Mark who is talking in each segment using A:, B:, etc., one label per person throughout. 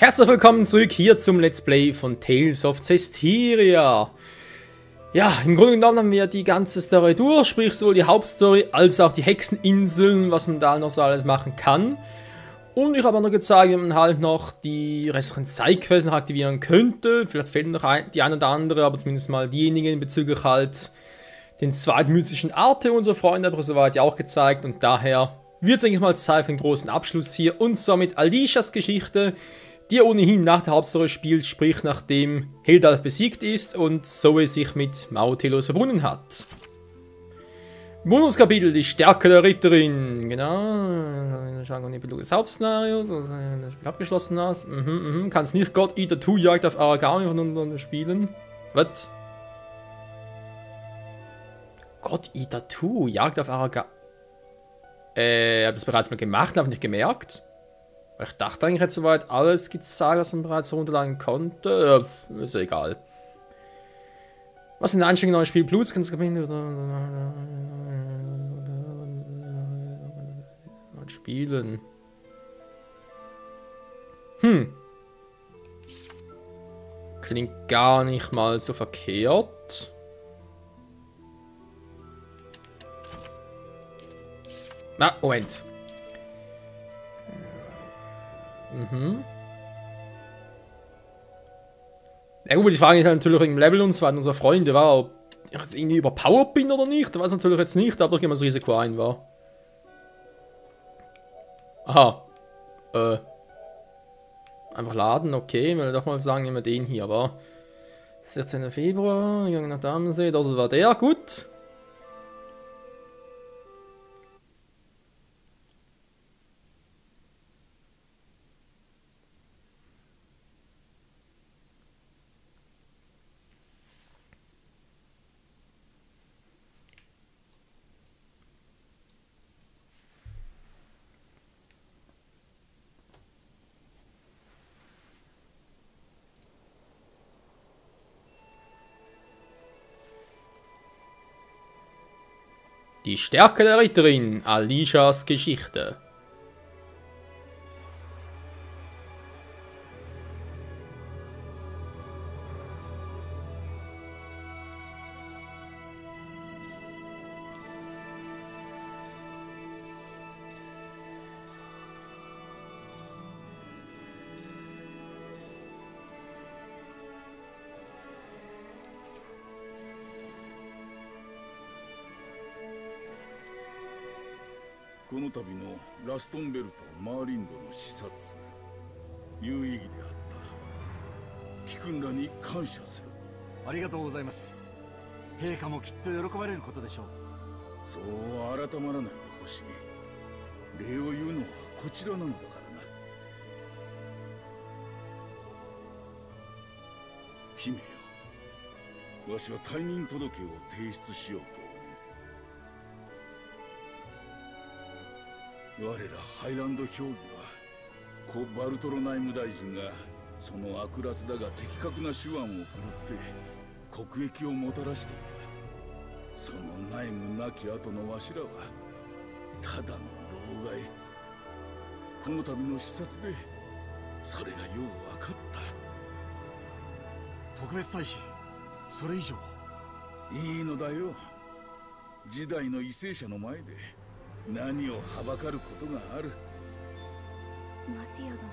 A: Herzlich willkommen zurück hier zum Let's Play von Tales of Zestiria. Ja, im Grunde genommen haben wir die ganze Story durch, sprich sowohl die Hauptstory als auch die Hexeninseln, was man da noch so alles machen kann. Und ich habe auch noch gezeigt, wie man halt noch die restlichen Sidequests noch aktivieren könnte. Vielleicht fehlen noch die ein oder andere, aber zumindest mal diejenigen bezüglich halt den zweitmythischen Arte unserer Freunde, aber soweit ja auch gezeigt. Und daher wird es eigentlich mal Zeit für einen großen Abschluss hier. Und zwar mit Alishas Geschichte, die ohnehin nach der Hauptstory spielt, sprich nachdem Heldalf besiegt ist und Zoe sich mit Maotelos verbunden hat. Bonuskapitel, die Stärke der Ritterin. Genau. Schauen wir in die Epilog des Hauptszenarios, das Spiel abgeschlossen hast. Kannst nicht God Eater 2 Jagd auf Aragami voneinander spielen. Was? God Eater 2 Jagd auf Aragami. Ich habe das bereits mal gemacht, habe nicht gemerkt. Ich dachte eigentlich, jetzt soweit alles gezeigt, was man bereits runterladen konnte. Ist ja egal. Was sind die Einstellungen neues Spiel Plus? Kannst du spielen? Klingt gar nicht mal so verkehrt. Na, Moment. Ja gut, die Frage ist halt natürlich wegen dem Level und so weiter unserer Freunde war, ob ich irgendwie überpowered bin oder nicht. Das weiß natürlich jetzt nicht, aber ich gehe mal das Risiko ein, war. Aha. Einfach laden, okay, will doch mal sagen, immer den hier, war. 16. Februar, Gang nach Damensee, das war der, gut. Die Stärke der Ritterin, Alishas Geschichte.
B: この度のラストンベルト・マーリンドの視察有意義であった貴君らに感謝する。
C: ありがとうございます。陛下もきっと喜ばれることでしょう。
B: そう改まらないでほしい。礼を言うのはこちらなのだからな。姫よ、わしは退任届を提出しようと。我らハイランド評議はコ・バルトロナイム大臣がその悪辣だが的確な手腕を振るって国益をもたらしていた。そのナイムなき後のわしらはただの老害。この度の視察でそれがよう分かった。
C: 特別大使、それ以上
B: いいのだよ。時代の為政者の前で何をはばかることがある。
D: マティア殿、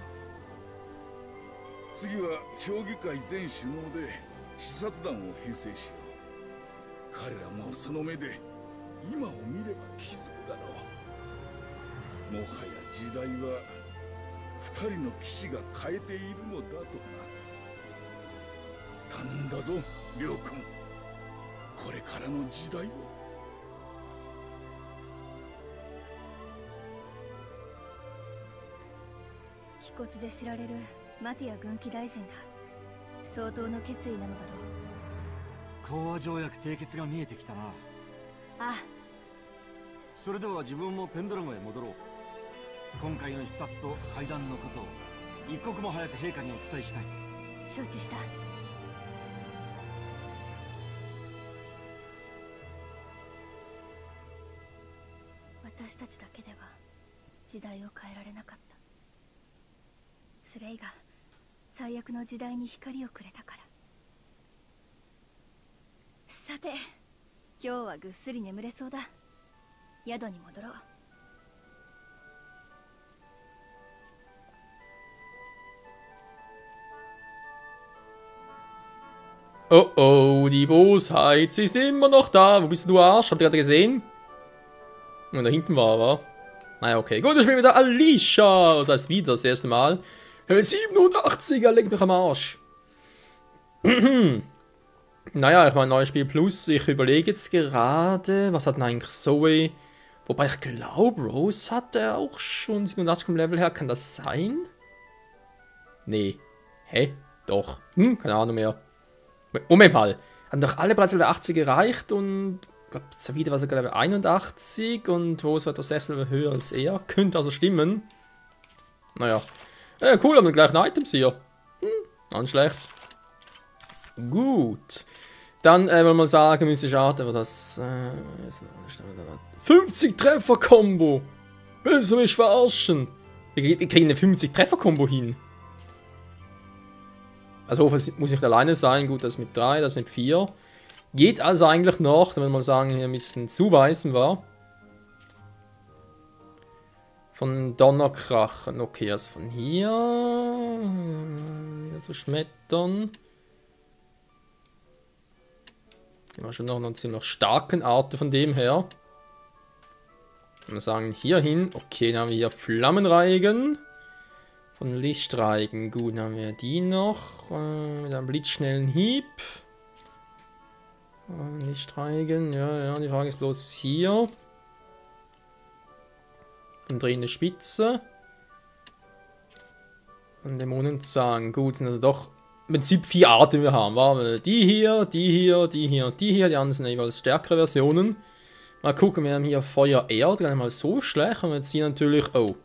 B: 次は評議会全首脳で視察団を編成しよう。彼らもその目で今を見れば気づくだろう。もはや時代は二人の騎士が変えているのだとな。頼んだぞ、リョウ君。これからの時代を。
D: 気骨で知られるマティア軍機大臣だ。相当の決意なのだろう。
C: 講和条約締結が見えてきたな。
D: ああ。
C: それでは自分もペンドラゴへ戻ろう。今回の視察と会談のことを一刻も早く陛下にお伝えしたい。
D: 承知した。私たちだけでは時代を変えられなかった。スレイが最悪の時代に光をくれたから。さて、今日はぐっすり眠れそうだ。宿に戻ろう。
A: Oh oh, die Bosheit, sie ist immer noch da. Wo bist du, Arsch? Habt ihr gerade gesehen? Und da hinten war. Naja, okay. Gut, ich spiele wieder Alicia. Das heißt wieder das erste Mal. 87er, leg mich am Arsch. Naja, ich meine, neues Spiel Plus. Ich überlege jetzt gerade, was hat denn eigentlich Zoe? Wobei ich glaube, Rose hatte auch schon 87 vom Level her. Kann das sein? Nee. Hä? Doch. Keine Ahnung mehr. Moment mal, haben doch alle bereits Level 80 erreicht und ich glaube, Zavida war sogar Level 81 und Rose hat das 6 Level höher als er. Könnte also stimmen. Naja. Cool, haben wir gleich Items hier. Nicht schlecht. Gut. Dann wollen wir sagen, müsste ich schade, aber das 50 Treffer-Kombo. Willst du mich verarschen? Wir kriegen eine 50 Treffer-Kombo hin. Also hoffentlich muss ich alleine sein. Gut, das mit 3, das mit 4. Geht also eigentlich noch, wenn wir sagen, hier ein bisschen zuweisen war. Von Donnerkrachen. Okay, also von hier. Wieder zu schmettern. Gehen wir schon noch einen ziemlich starken Arte von dem her. Wenn wir sagen, hier hin. Okay, dann haben wir hier Flammenreigen. Von Lichtreigen. Gut, dann haben wir die noch. Mit einem blitzschnellen Hieb. Lichtreigen. Ja, die Frage ist bloß hier. Von drehende Spitze. Und Dämonenzahn. Gut, sind also doch im Prinzip 4 Arten wir haben. War die hier, die hier, die hier und die hier. Die anderen sind jeweils stärkere Versionen. Mal gucken, wir haben hier Feuer, Erde. Gar nicht mal so schlecht. Und jetzt hier natürlich. Oh.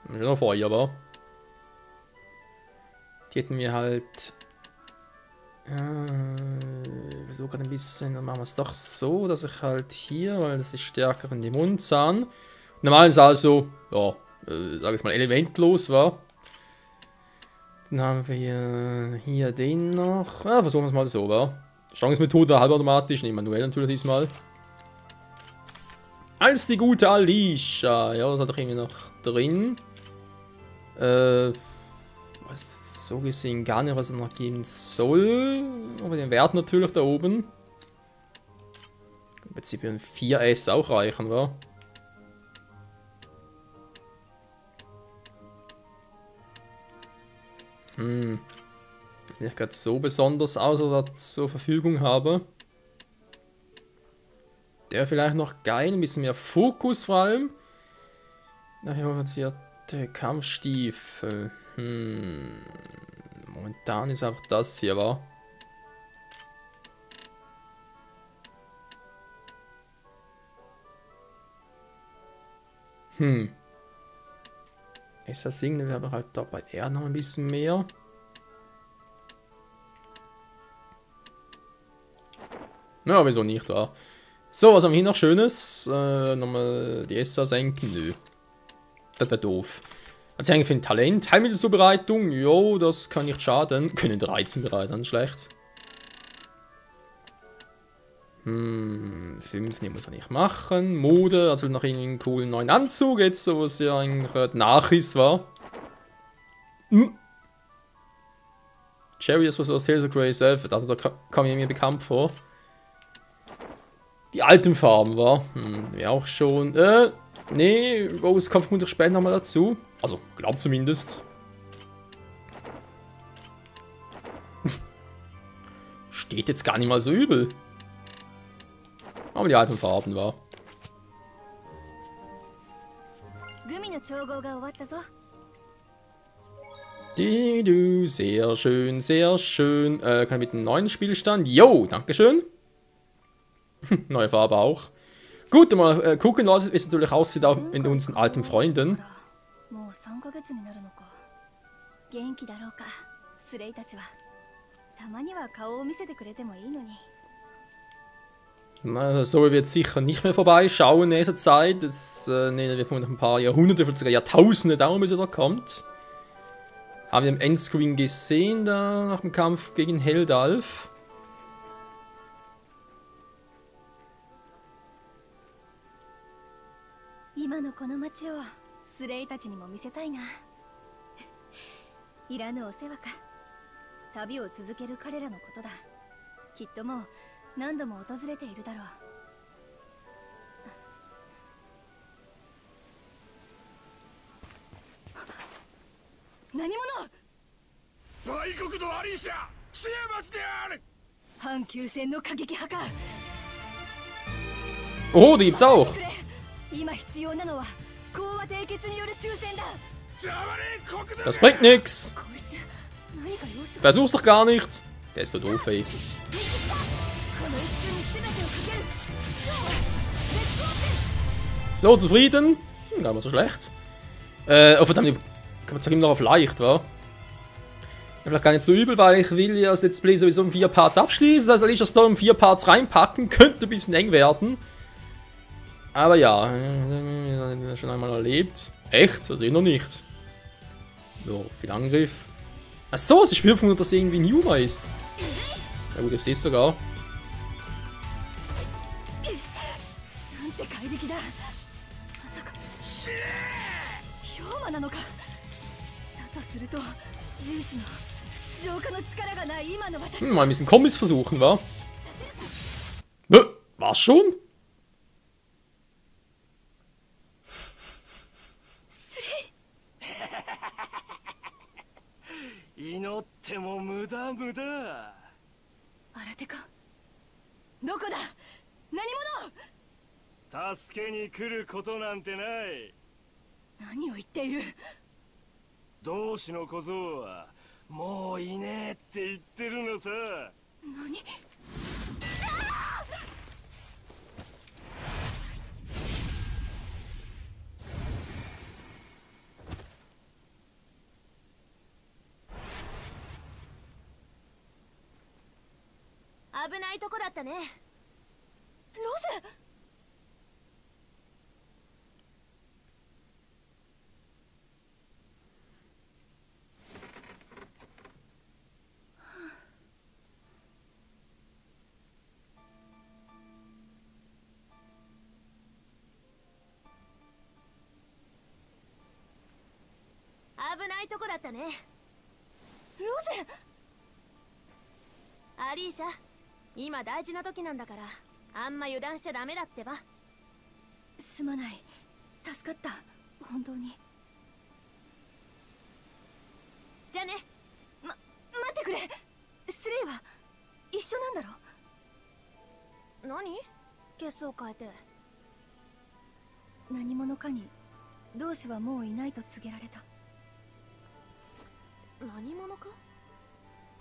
A: Schon noch Feuer, aber. Die hätten wir halt. Ich versuche gerade ein bisschen. Dann machen wir es doch so, dass ich halt hier, weil das ist stärker in den Mundzahn. Normal ist also, ja, sag ich mal, elementlos war. Dann haben wir hier den noch. Versuchen wir es mal so, wa? Steuerungsmethode halbautomatisch, nicht manuell natürlich diesmal. Als die gute Alicia. Ja, das hat doch irgendwie noch drin. Was so gesehen gar nicht, was er noch geben soll. Aber den Wert natürlich da oben. Im Prinzip für ein 4S auch reichen, wa? Das sieht nicht gerade so besonders aus, oder zur Verfügung habe. Der vielleicht noch geil, ein bisschen mehr Fokus vor allem. Nachher avancierte Kampfstiefel. Momentan ist auch das hier, wa? Signal wäre halt da bei R noch ein bisschen mehr. Ja, wieso nicht, wa? So, was haben wir hier noch Schönes? Nochmal die SA senken? Nö. Das wäre doof. Also eigentlich für ein Talent. Heilmittelzubereitung, jo, das kann nicht schaden. Können 13 bereiten, schlecht. 5, ne, muss man nicht machen. Mode, also noch irgendwie einen coolen neuen Anzug, jetzt so, was ja eigentlich Nachriss war. Cherry ist was aus Tales of Grey Self, da kam mir bekannt vor. Die alten Farben war. Wäre auch schon. Nee, Rose kommt vermutlich später nochmal dazu. Also, glaubt zumindest. Steht jetzt gar nicht mal so übel. Aber die alten Farben war. Du, sehr schön, sehr schön. Kann ich mit einem neuen Spielstand? Jo, dankeschön. Neue Farbe auch. Gut, mal gucken, Leute, wie es natürlich aussieht auch mit unseren alten Freunden. Na, so wird sicher nicht mehr vorbeischauen in dieser Zeit. Das nehmen wir von ein paar Jahrhunderte, vielleicht sogar Jahrtausende dauern, bis er da kommt. Haben wir im Endscreen gesehen, da nach dem Kampf gegen Heldalf.
D: 今のこの街をスレイたちにも見せたいな。いらぬお世話か。旅を続ける彼らのことだ。きっともう何度も訪れているだろう。何者？
B: 売国のアリーシャ、シアマチである。
D: 阪急線の過激派か。
A: Oh, die gibt's auch.
D: 今必要なのは講和締結による終戦だ。
A: Das bringt nix.
D: こいつ何か様子が。
A: Versuch's doch gar nicht. Der ist so doof, ey.
D: この一瞬に全てをかける。絶好点。
A: So, zufrieden? Gar nicht mal so schlecht. Oh verdammt, kann man sagen, noch auf leicht, wa? Vielleicht gar nicht so übel, weil ich will ja das Let's Play sowieso in 4 Parts abschließen. Also Alicia Storm in 4 Parts reinpacken, könnte ein bisschen eng werden. Aber ja, schon einmal erlebt. Echt? Also noch nicht. So, viel Angriff. Achso, es ist Spielfunk, dass irgendwie ein Yuma ist. Ja gut, ich sehe es sogar.
D: なんて怪力だ。まさか氷魔なのか。だとすると重視の浄化の力がない今の私。
A: Mal ein bisschen Kombis versuchen, wa? Was schon?
C: 祈っても無駄無駄。
D: 新手か。どこだ。何者。
C: 助けに来ることなんてない。
D: 何を言っている。
C: 同志の小僧はもういねえって言ってるのさ。
D: 何。
E: 危ないとこだったね。
D: ロゼ。
E: 危ないとこだったね。
D: ロゼ。
E: アリーシャ、今大事な時なんだからあんま油断しちゃダメだってば。
D: すまない。助かった。本当に。
E: じゃあね。
D: 待ってくれ。スレイは一緒なんだろ。
E: 何？血相変えて。
D: 何者かに同志はもういないと告げられた。
E: 何者か？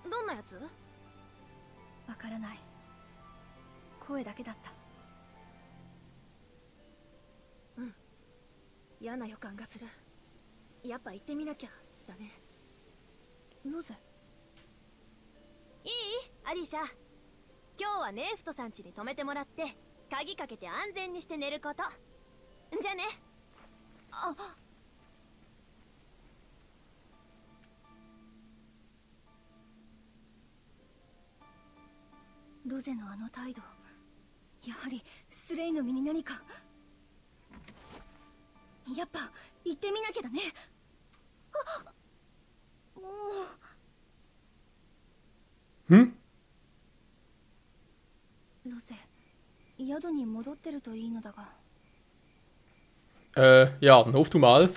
E: どんなやつ？
D: わからない。声だけだった。
E: うん。嫌な予感がする。やっぱ行ってみなきゃだね。
D: ロゼ。
E: いい？アリーシャ。今日はネーフトさん家に泊めてもらって鍵かけて安全にして寝ること。じゃあね。
D: あ。ロゼのあの態度、やはりスレイの身に何か。やっぱ行ってみなきゃだね。あ、もう。ロゼ、宿に戻ってるといいのだが。
A: Ja, hoff du mal.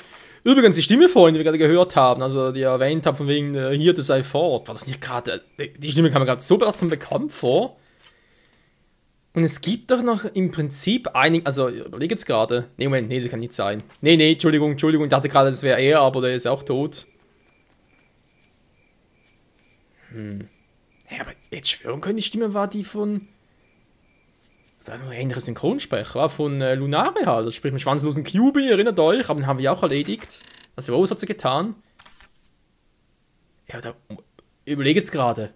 A: Übrigens, die Stimme vorhin, die wir gerade gehört haben, also die erwähnt haben von wegen Hirte sei fort, war das nicht gerade, die Stimme kam mir gerade so bereits bekannt vor. Und es gibt doch noch im Prinzip einige, also ich überlege jetzt gerade, nee, Moment, nee, das kann nicht sein. Nee, Entschuldigung, ich dachte gerade, das wäre er, aber der ist auch tot. Ja, aber jetzt schwören können, die Stimme war die von... Das war ein ähnlicher Synchronsprecher, von Lunare halt. Das spricht mit schwanzlosen QB, erinnert euch, aber den haben wir auch erledigt. Also Rose hat sie getan. Ja, da überlege jetzt gerade.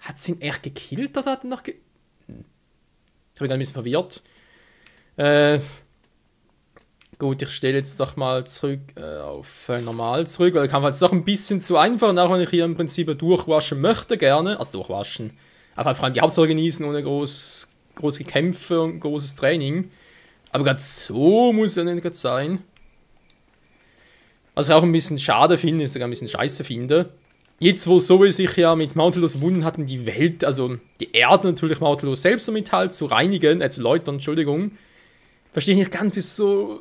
A: Hat sie ihn echt gekillt oder hat er noch Ich bin ein bisschen verwirrt. Gut, ich stelle jetzt doch mal zurück auf normal zurück, weil der Kampf jetzt doch ein bisschen zu einfach, und auch wenn ich hier im Prinzip durchwaschen möchte, gerne, also durchwaschen, einfach vor allem die Hauptsache genießen, ohne große Kämpfe und großes Training. Aber gerade so muss ja nicht gerade sein. Was ich auch ein bisschen schade finde, sogar ein bisschen scheiße finde. Jetzt, wo Zoe sich ja mit Mautelos verbunden hat, um die Welt, also die Erde natürlich Mautelos selbst damit halt zu reinigen, zu läutern, Entschuldigung, verstehe ich nicht ganz, wieso.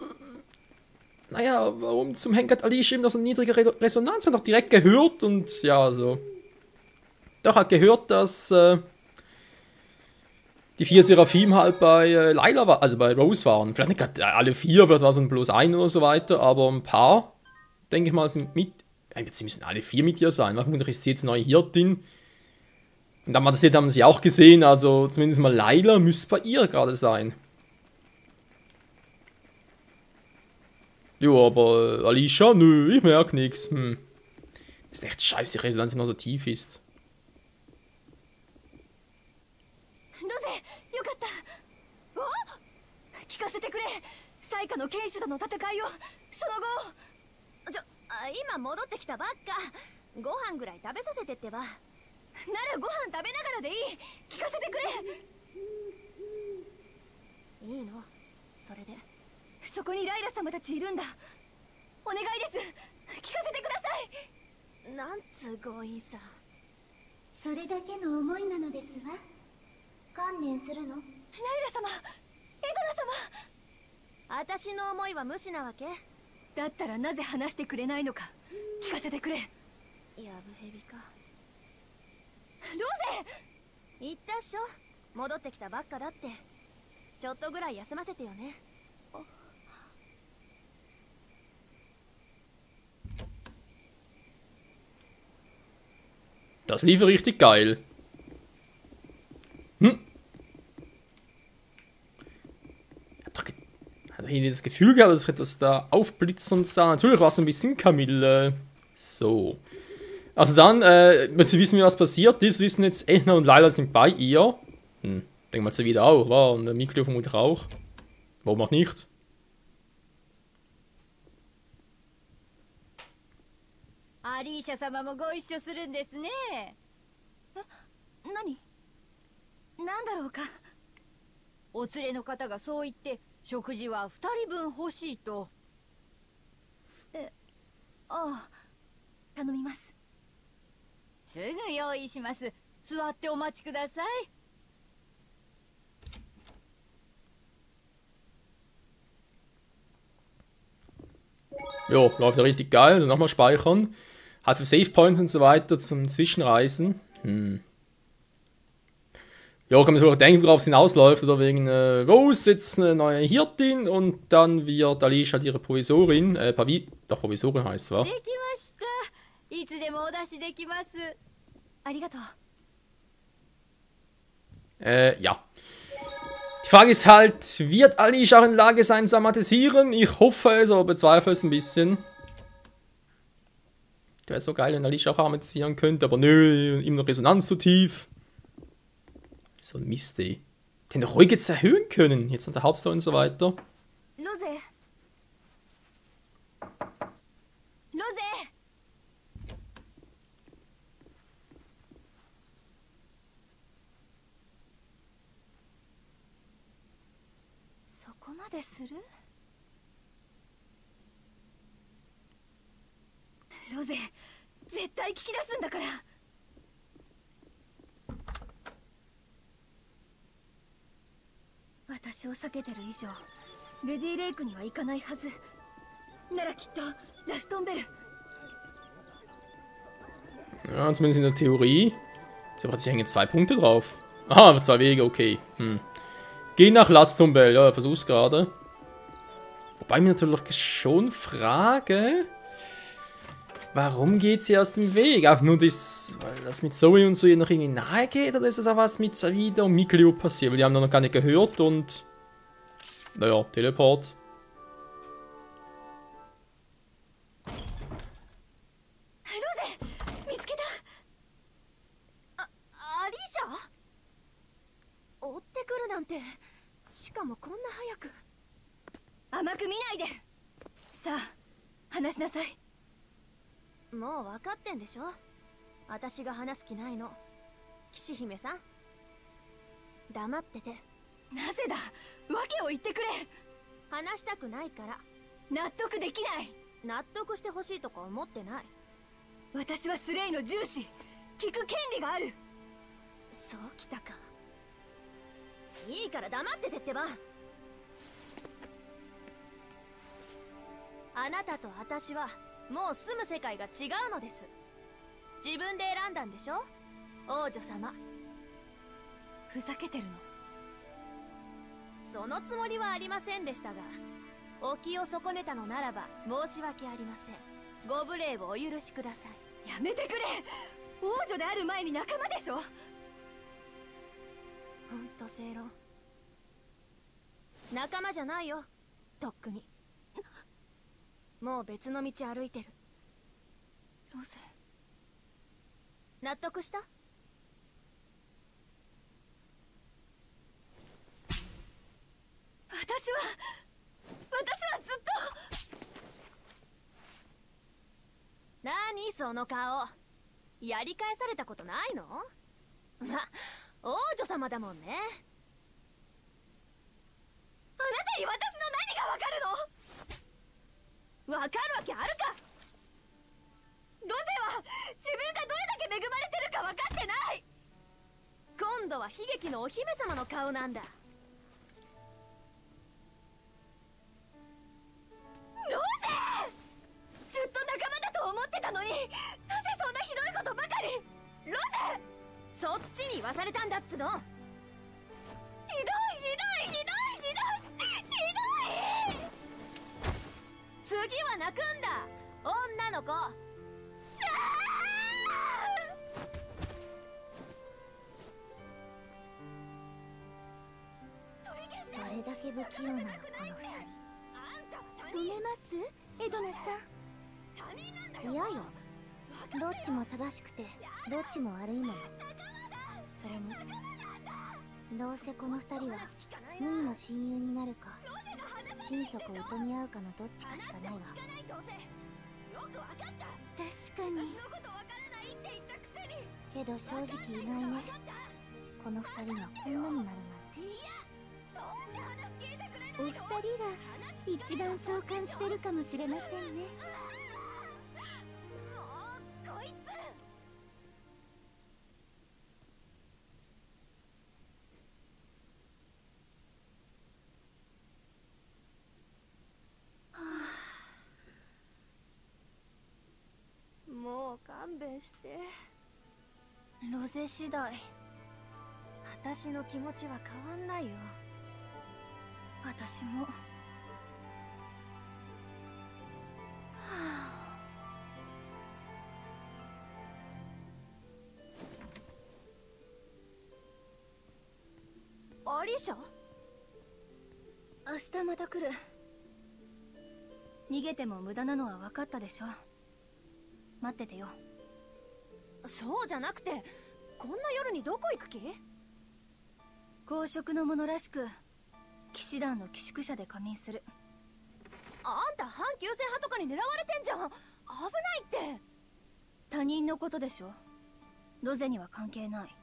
A: Naja, warum zum Henker hat Alicia eben noch so eine niedrige Resonanz? Man hat doch direkt gehört und ja, so. Doch, hat gehört, dass die 4 Seraphim halt bei Layla war, also bei Rose waren. Vielleicht nicht gerade alle 4, vielleicht war es bloß ein oder so weiter, aber ein paar, denke ich mal, sind mit. Sie müssen alle 4 mit ihr sein. Vermutlich ist sie jetzt eine neue Hirtin. Und dann haben sie auch gesehen, also zumindest mal Layla müsste bei ihr gerade sein. Jo, aber Alicia, nö, ich merke nichts. Das ist echt scheiße, die Resonanz noch so tief ist.
D: 聞かせてくれ。サイカの剣士との戦いをその後。
E: 今戻ってきたばっか。ご飯ぐらい食べさせてってば。なら
D: ご飯食べながらでいい。聞かせてくれ。
E: いいの？それで。
D: そこにライラ様たちいるんだ。お願いです。聞かせてください。
E: なんつう強引さ。
F: それだけの思いなのですわ。観念するの？ライ
D: ラ様、エドナ様。
E: 私の思いは無視なわけ？
D: だったらなぜ話してくれないのか聞かせてくれ。
E: やぶへびか。
D: ロゼ！
E: 言ったっしょ。戻ってきたばっかだって。ちょっとぐらい休ませてよね。
A: Das lief richtig geil. Hat irgendwie das Gefühl gehabt, dass ich etwas da aufblitzen sah. Natürlich war es ein bisschen Camille. So. Also dann, Sie wissen, was passiert ist. Wissen jetzt, Edna und Layla sind bei ihr. Denken wir sie wieder auch, war. Und der Miklo vermutlich auch. Warum auch nicht?
D: Alicia様もご一緒するんですね。何？なんだろうか。お連れの方がそう言って食事は2人分欲しいと。ああ、頼みます。すぐ用意します。座ってお待ちください。
A: Jo, läuft ja richtig geil. Also nochmal speichern. Hat für Save Points und so weiter zum Zwischenreisen. Ja, kann man sich auch denken, worauf es hinausläuft. Oder wegen Rose jetzt eine neue Hirtin und dann wird Alicia halt ihre Provisorin. Doch, Provisorin heißt es, wa? Ja. Die Frage ist halt, wird Alicia auch in der Lage sein zu amatisieren? Ich hoffe es, aber bezweifle es ein bisschen. Wäre so geil, wenn Alicia auch amatisieren könnte, aber nö, immer noch Resonanz so tief. So ein Mist, ey. Die hätten doch ruhig jetzt erhöhen können, jetzt an der Hauptstory und so weiter.
D: Lose! Lose! そこまでする？ロゼ、絶対聞き出すんだから。私を避けてる以上、レディレイクには行かないはず。ならきっとラストンベル。
A: Ja, zumindest in der Theorie. So, sie hängen 2 Punkte drauf. Aha, 2 Wege, okay. Geh nach Lastumbel, ja, versuch's gerade. Wobei ich mir natürlich schon frage, warum geht sie aus dem Weg? Einfach nur das, weil das mit Zoe und so ihr noch irgendwie nahe geht, oder ist das auch was mit Savida und Mikleo passiert? Weil die haben noch gar nicht gehört und. Naja, Teleport.
E: Alicia? 追ってくるなんて。しかもこんな早く。
D: 甘く見ないで。さあ話しなさい。
E: もう分かってんでしょ。私が話す気ないの。騎士姫さん、黙ってて。
D: なぜだ、訳を言ってくれ。
E: 話したくないから。
D: 納得できない。
E: 納得してほしいとか思ってない。
D: 私はスレイの重視、聞く権利がある。
E: そうきたか。いいから黙っててってば。あなたと私はもう住む世界が違うのです。自分で選んだんでしょ、王女様。
D: ふざけてるの？
E: そのつもりはありませんでしたが、お気を損ねたのならば申し訳ありません。ご無礼をお許しください。
D: やめてくれ。王女である前に仲間でしょ。
E: ほんと正論。仲間じゃないよ、とっくに。もう別の道歩いてる。
D: ロゼ、
E: 納得した？
D: 私はずっと。
E: 何その顔。やり返されたことないの？ま、王女様だもんね。
D: あなたに私の何がわかるの？
E: わかるわけあるか。
D: ロゼは自分がどれだけ恵まれてるか分かってない。
E: 今度は悲劇のお姫様の顔なんだ。
D: ロゼ！ずっと仲間だと思ってたのに、なぜそんなひどいことばかり。ロゼ！
E: そっちに言わされたんだっつの。
D: ひどいひどいひどいひどいひどい。
E: 次は泣くんだ、女の子。
F: どれだけ不器用なのこの二人。止めますエドナさん。嫌よ、どっちも正しくてどっちも悪いもの。それにどうせこの二人は無二の親友になるか心底射止め合うかのどっちかしかないわ。確かに。けど正直意外ね、この二人がこんなになるなんて。お二人が一番そう感じてるかもしれませんね。
E: こいつ。もう勘弁して。
D: ロゼ次第。
E: 私の気持ちは変わんないよ。
D: 私も。
E: アリシャ？
D: 明日また来る。逃げても無駄なのは分かったでしょ。待っててよ。
E: そうじゃなくて、こんな夜にどこ行く気？
D: 公職の者らしく騎士団の寄宿舎で仮眠する。
E: あんた反休戦派とかに狙われてんじゃん。危ないって。
D: 他人のことでしょ。ロゼには関係ない。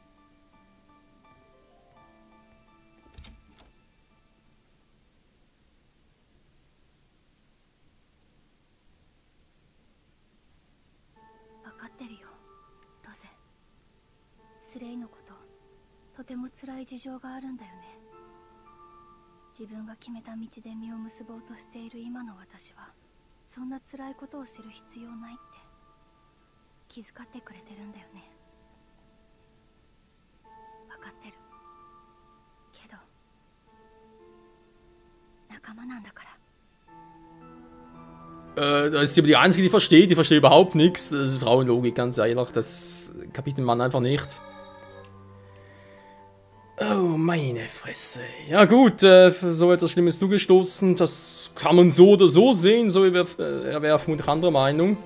D: 分かってるよ、ロゼ。スレイのこと、とても辛い事情があるんだよね。自分が決めた道で実を結ぼうとしている今の私は、そんな辛いことを知る必要ないって気遣ってくれてるんだよね。分かってるけど、仲間なんだから。
A: Da ist sie aber die Einzige, die versteht. Die versteht überhaupt nichts. Das ist Frauenlogik, ganz ehrlich. Das kapiert man einfach nicht. Oh, meine Fresse. Ja gut, so etwas Schlimmes zugestoßen. Das kann man so oder so sehen. So, er wäre vermutlich anderer Meinung.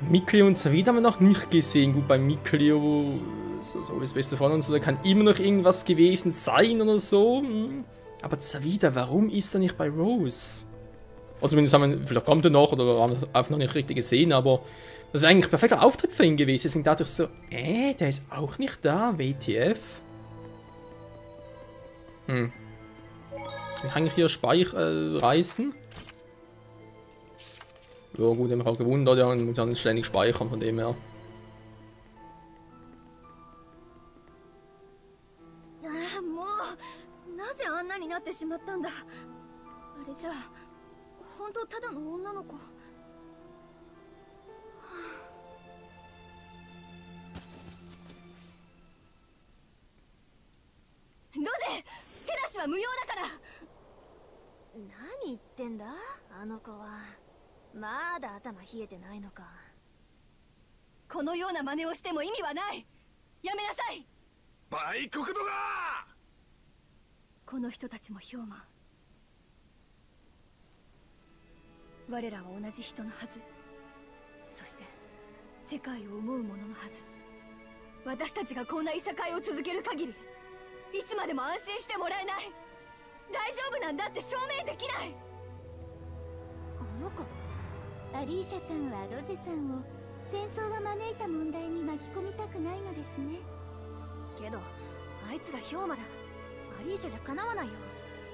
A: Mikleo und Savid haben wir noch nicht gesehen. Gut, bei Mikleo, so ist das Beste von uns. Da kann immer noch irgendwas gewesen sein oder so. Aber Savida, warum ist er nicht bei Rose? Oder zumindest haben wir, vielleicht kommt er noch, oder haben wir einfach noch nicht richtig gesehen, aber das wäre eigentlich ein perfekter Auftritt für ihn gewesen. Deswegen dachte ich so, der ist auch nicht da, WTF. Dann kann ich hier reißen. Ja gut, ich habe mich auch gewundert, ja, und muss dann ständig speichern, von dem her.
E: 何言ってんだあの子は。まだ頭冷えてないのか。
D: このような真似をしても意味はない。やめなさい。
B: 売国奴が。
D: この人たちもヒョーマン。我らは同じ人のはず。そして世界を思う者のはず。私たちがこんないさかいを続ける限り、いつまでも安心してもらえない。大丈夫なんだって証明できない。
E: あの子。
F: アリーシャさんはロゼさんを戦争が招いた問題に巻き込みたくないのですね。
E: けどあいつらヒョウマだ。アリーシャじゃかなわないよ。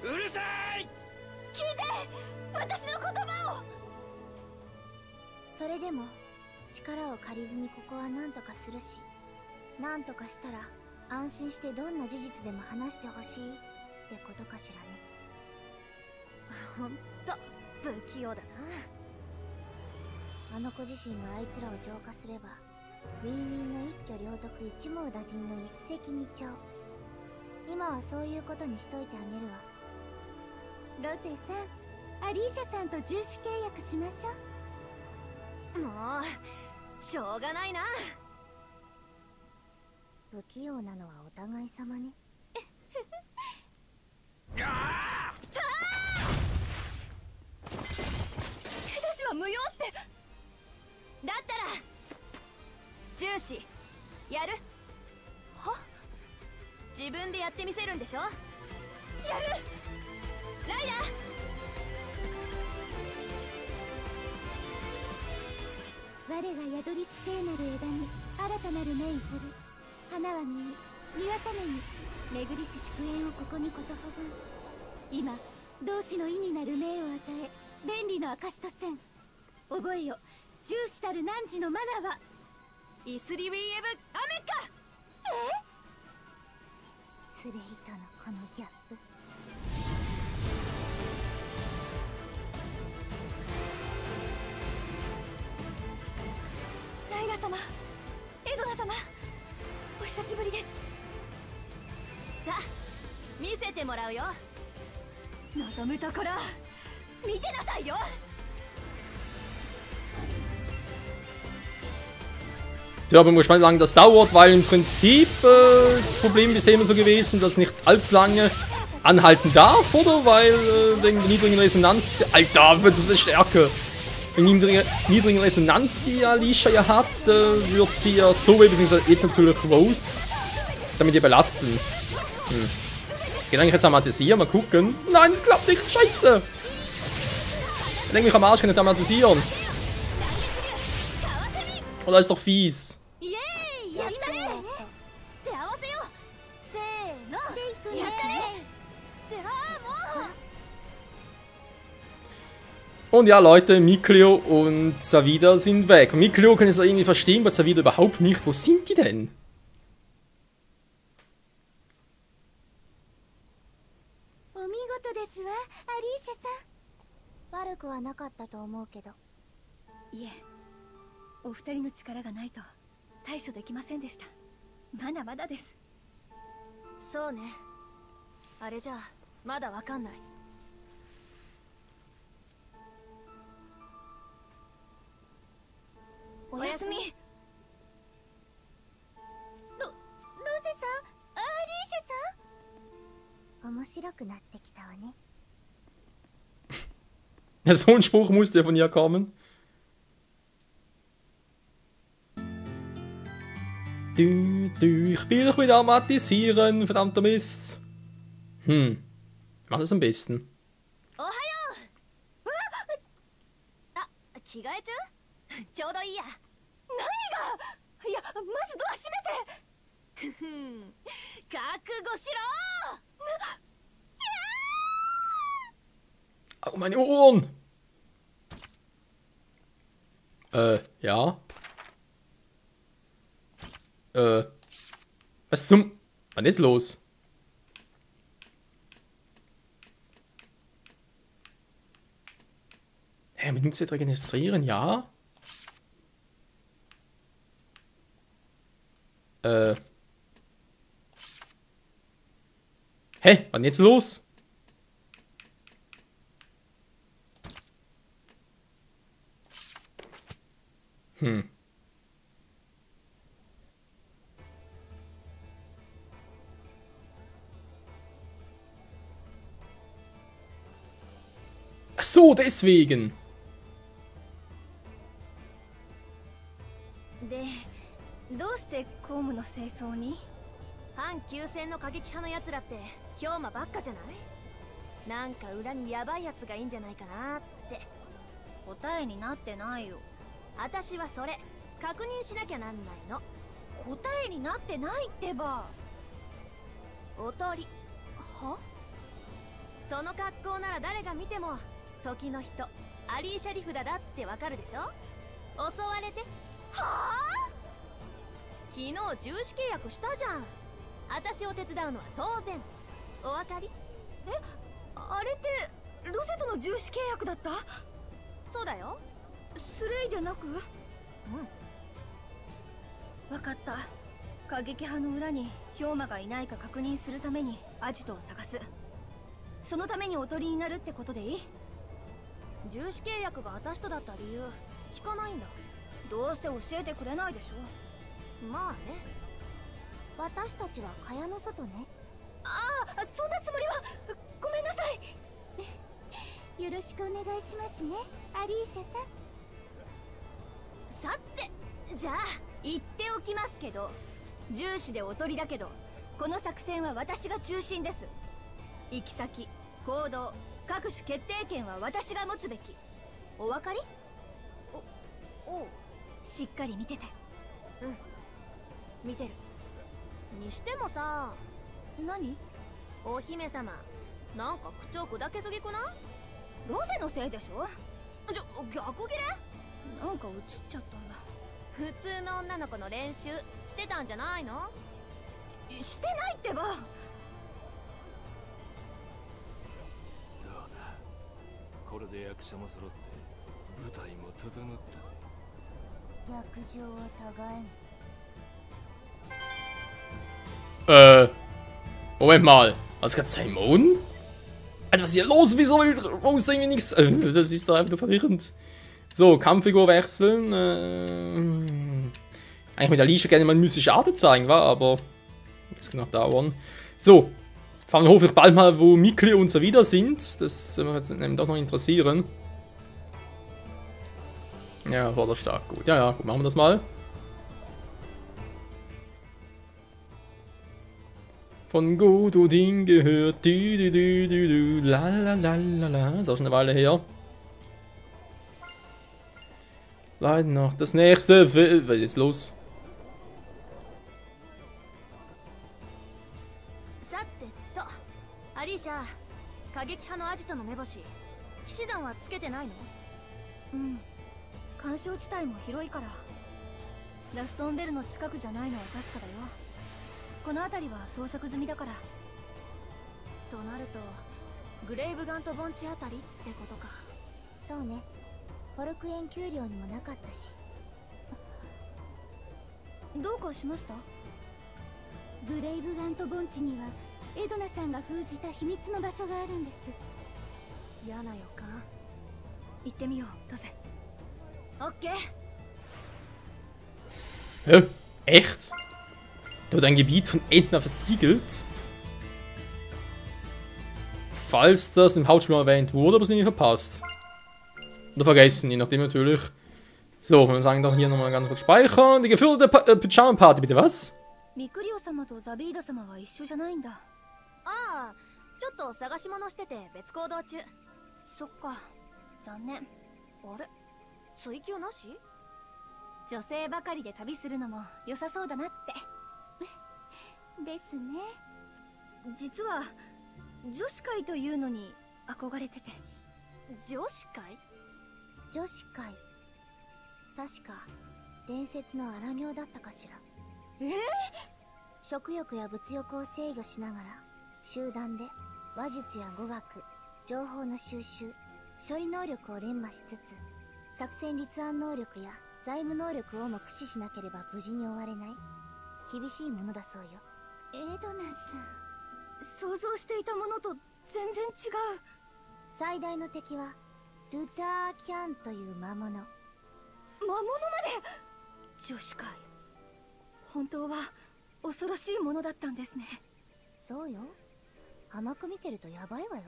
B: うるさい。
D: 聞いて、私の言葉を。
F: それでも力を借りずにここは何とかするし、何とかしたら安心してどんな事実でも話してほしいってことかしらね。
E: ほんと不器用だな。
F: あの子自身があいつらを浄化すれば、ウィンウィンの一挙両得一網打尽の一石二鳥。今はそういうことにしといてあげるわ。ロゼさん、アリーシャさんと重視契約しましょう。
E: もうしょうがないな。
F: 不器用なのはお互い様ね。
D: 私は無用って。
E: だったら重視やる。は？自分でやってみせるんでしょ。やる。ライダー。
F: 我が宿りし聖なる枝に新たなる芽いずる。花は実に実は種に巡りし祝宴をここにことほぐ。今同志の意になる命を与え、便利の証とせん。覚えよ、重視たる汝のマナは
E: イスリウィーエブアメッカ。
F: スレイとのこのギャップ。
D: ライラ様、エドナ様、お久しぶりです。
E: さあ見せてもらうよ。
D: 望むところ見てなさいよ。
A: Ja, bin gespannt, wie lange das dauert, weil im Prinzip ist das Problem bisher immer so gewesen, dass nicht allzu lange anhalten darf, oder? Weil wegen der niedrigen Resonanz, Alter, wird es eine Stärke. Wegen der niedrigen Resonanz, die Alicia ja hat, wird sie ja so, beziehungsweise jetzt natürlich Rose, damit ihr belasten. Ich kann eigentlich jetzt amatisieren, mal gucken. Nein, es klappt nicht, scheiße! Ich denke mich am Arsch, kann ich amatisieren. Oh, das ist doch fies. Und ja, Leute, Mikleo und Zavida sind weg. Mikleo kann ich es irgendwie verstehen, bei Zavida überhaupt nicht. Wo sind die denn?
F: 悪くはなかったと思うけど。
D: いえ、お二人の力がないと対処できませんでした。まだまだです。
E: そうね。あれじゃあまだわかんない。
D: おやすみ。ロゼさん、アリーシ
F: ャさん。面白くなってきたわね。
A: Ja, so ein Spruch musste ja von ihr kommen. Ich will dich wieder amatisieren, verdammter Mist. Mach das am besten.
E: 着替え中ちょうどいいや。
D: 何が？いや、まずドア閉めて。
E: ふん、覚悟しろ
A: Au, meine Ohren! Ja. Was zum... Was ist los? Hä, mit Nutzheit registrieren, ja? Hä, was ist jetzt los? Ach so, deswegen.
D: で、どうして公務の清掃に？
E: 反休戦の過激派のやつらって氷馬ばっかじゃない？なんか裏にヤバいやつがいいんじゃないかなって。
D: 答えになってないよ。
E: 私はそれ確認しなきゃなんないの。
D: 答えになってないってば。
E: おとり
D: は？
E: その格好なら誰が見ても時の人アリーシャリフダだってわかるでしょ。襲われて。
D: はあ？
E: 昨日重視契約したじゃん。私を手伝うのは当然。お分かり？
D: え、あれってロゼとの重視契約だった？
E: そうだよ。
D: スレイでなく？うん。分かった。過激派の裏に氷馬がいないか確認するためにアジトを探す。そのためにおとりになるってことでいい？
E: 重視契約が私とだった理由聞かないんだ。
D: どうせ教えてくれないでしょ。
E: まあね。
F: 私たちは蚊帳の外ね。
D: ああ、そんなつもりは。ごめんなさい。
F: よろしくお願いしますね、アリーシャさん。
E: さてじゃあ
D: 言っておきますけど、重視でおとりだけどこの作戦は私が中心です。行き先、行動、各種決定権は私が持つべき。お分かり？
E: おう。
D: しっかり見てて。
E: うん、見てる。にしてもさ。
D: 何？
E: お姫様、なんか口調砕けすぎくない？
D: ロゼのせいでしょ。
E: 逆ギレ？
D: なんか映っちゃったんだ。
E: 普通の女の子の練習してたんじゃないの？
D: してないってば。
C: どうだ、これで役者も揃って舞台も整ったぜ。
F: 約定は互いに。
A: Moment mal. Was kann Simon? Alter, was ist hier los? Wieso will Rose irgendwie nichts? Das ist doch einfach nur verwirrend. So, Kampffigur wechseln. Eigentlich mit Alicia gerne mal einen mystischen Arte zeigen, war, aber das kann noch dauern. So, fahren wir hoffentlich bald mal, wo Mikli und so wieder sind. Das würde mich jetzt doch noch interessieren. Ja, war das stark. Gut, ja, gut, machen wir das mal. Von Gododin gehört, la la la la la. Ist auch schon eine Weile her. Leider noch das nächste. Was ist jetzt los?
E: さてと、アリーシャ、過激派のアジトの目星、騎士団はつけてないの？
D: うん。干渉地帯も広いから。ラストンベルの近くじゃないのは確かだよ。この辺りは捜索済みだから。
E: となるとグレイブガント盆地あたりってことか。
F: そうね、フォルクエン丘陵にもなかったし。
D: どうかしました？
F: グレイブガント盆地にはエドナさんが封じた秘密の場所があるんです。
E: 嫌な予感。
D: 行ってみよう、ロゼ。
E: オッケー。
A: Hä? Echt? Da wird ein Gebiet von Entner versiegelt. Falls das im Hauptspiel erwähnt wurde, aber es nicht verpasst. Oder vergessen, je nachdem natürlich. So, wir sagen doch hier nochmal ganz kurz speichern. Die gefüllte Pyjama-Party, bitte was?
D: ミクリオ様とザビーダ様は一緒じゃないんだ。
E: ああ、ちょっと探し物してて別行動中。
D: そっか、残念。
E: あれ、追求なし？
D: 女性ばかりで旅するのも良さそうだなって。
F: ですね。
D: 実は女子会というのに憧れてて。
E: 女子会？
F: 女子会、確か伝説の荒行だったかしら。食欲や物欲を制御しながら集団で話術や語学、情報の収集、処理能力を連磨しつつ作戦立案能力や財務能力をも駆使しなければ無事に終われない厳しいものだそうよ。
D: エドナさん、想像していたものと全然違う。
F: 最大の敵はドゥターキャンという魔物。
D: 魔物まで。女子会、本当は恐ろしいものだったんですね。
F: そうよ、甘く見てるとヤバいわよ。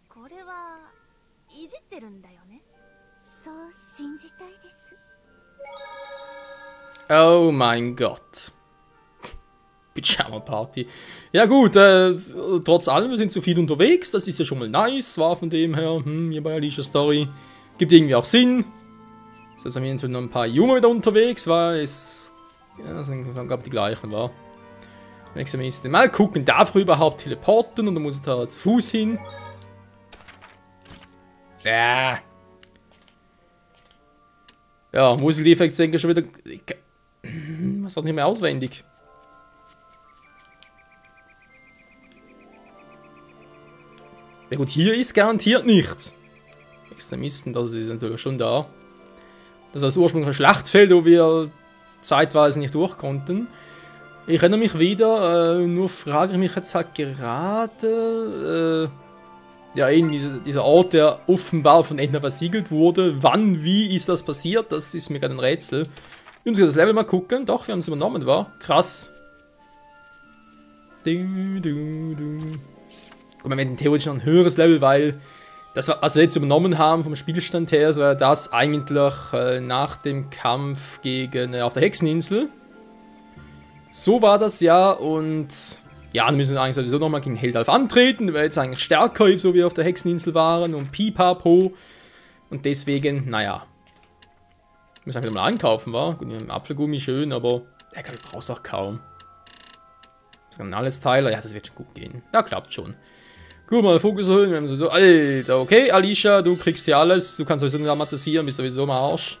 E: これはいじってるんだよね。
F: そう信じたいです。
A: Oh mein Gott. Pyjama-Party. Ja gut, trotz allem, wir sind zu viel unterwegs, das ist ja schon mal nice, war von dem her, hier bei Alicia Story. Gibt irgendwie auch Sinn. Ist jetzt auf jeden Fall noch ein paar Junge wieder unterwegs, weil es, ja, ich glaube die gleichen war. Nächste Miste. Mal gucken, darf er überhaupt teleporten oder muss er da zu Fuß hin? Ja, Musik-Effekt senke schon wieder. Was hat nicht mehr auswendig? Ja gut, hier ist garantiert nichts. Extremisten, das ist natürlich schon da. Das ist das ursprüngliche Schlachtfeld, wo wir zeitweise nicht durch konnten. Ich erinnere mich wieder, nur frage ich mich jetzt halt gerade, ja eben dieser Ort, der offenbar von Edna versiegelt wurde. Wann, wie ist das passiert? Das ist mir gerade ein Rätsel. Wir müssen das Level mal gucken. Doch, wir haben es übernommen, war. Krass. Guck mal, wir hätten theoretisch noch ein höheres Level, weil das, was wir jetzt übernommen haben vom Spielstand her, so war das eigentlich nach dem Kampf gegen auf der Hexeninsel. So war das ja und ja, dann müssen wir eigentlich sowieso nochmal gegen Heldalf antreten, weil jetzt eigentlich stärker ist, so wie wir auf der Hexeninsel waren und pipapo. Und deswegen, naja. Ich muss einfach mal einkaufen, wa? Gut, wir haben Apfelgummi schön, aber ich glaube, ich brauch's auch kaum. Das kann alles Teiler, ja, das wird schon gut gehen. Ja, klappt schon. Gut, mal Fokus erhöhen, wir haben sowieso, Alter, okay, Alicia, du kriegst hier alles, du kannst sowieso nicht dramatisieren, bist sowieso im Arsch.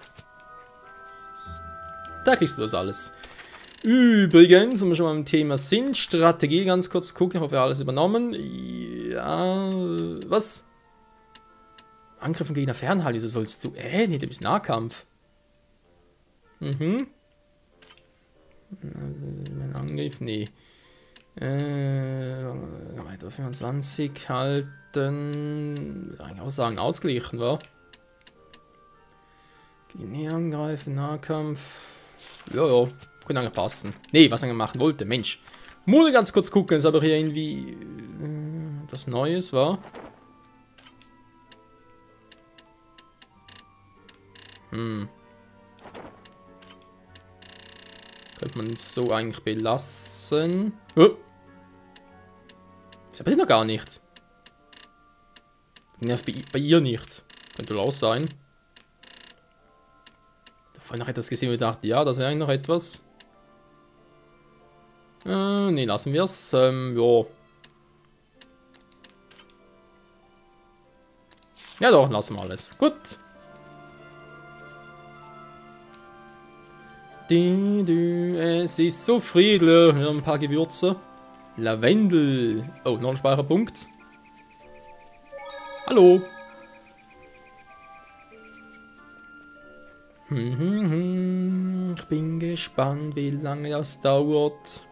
A: Da kriegst du das alles. Übrigens, wenn wir schon mal im Thema sind, Strategie ganz kurz gucken, ich hoffe, wir haben alles übernommen. Ja, was? Angriff von Gegner fernhalten, wieso sollst du? Nee, du bist Nahkampf. Mein Angriff, nee. Weiter 25 halten. Eigentlich auch sagen, ausgleichen, wa? Gegner angreifen, Nahkampf. Ja. Könnte eigentlich passen. Nee, was er machen wollte. Mensch. Muss ich ganz kurz gucken, ob hier irgendwie was Neues war. Könnte man es so eigentlich belassen. Oh. Ist aber noch gar nichts. Bei ihr nicht. Könnte wohl auch sein. Da vorhin noch etwas gesehen und dachte, ja, das wäre eigentlich noch etwas. Nee, lassen wir es. Ja. Ja doch, lassen wir alles. Gut. Es ist so friedlich. Wir haben ein paar Gewürze. Lavendel. Oh, noch ein Speicherpunkt. Hallo. Ich bin gespannt, wie lange das dauert.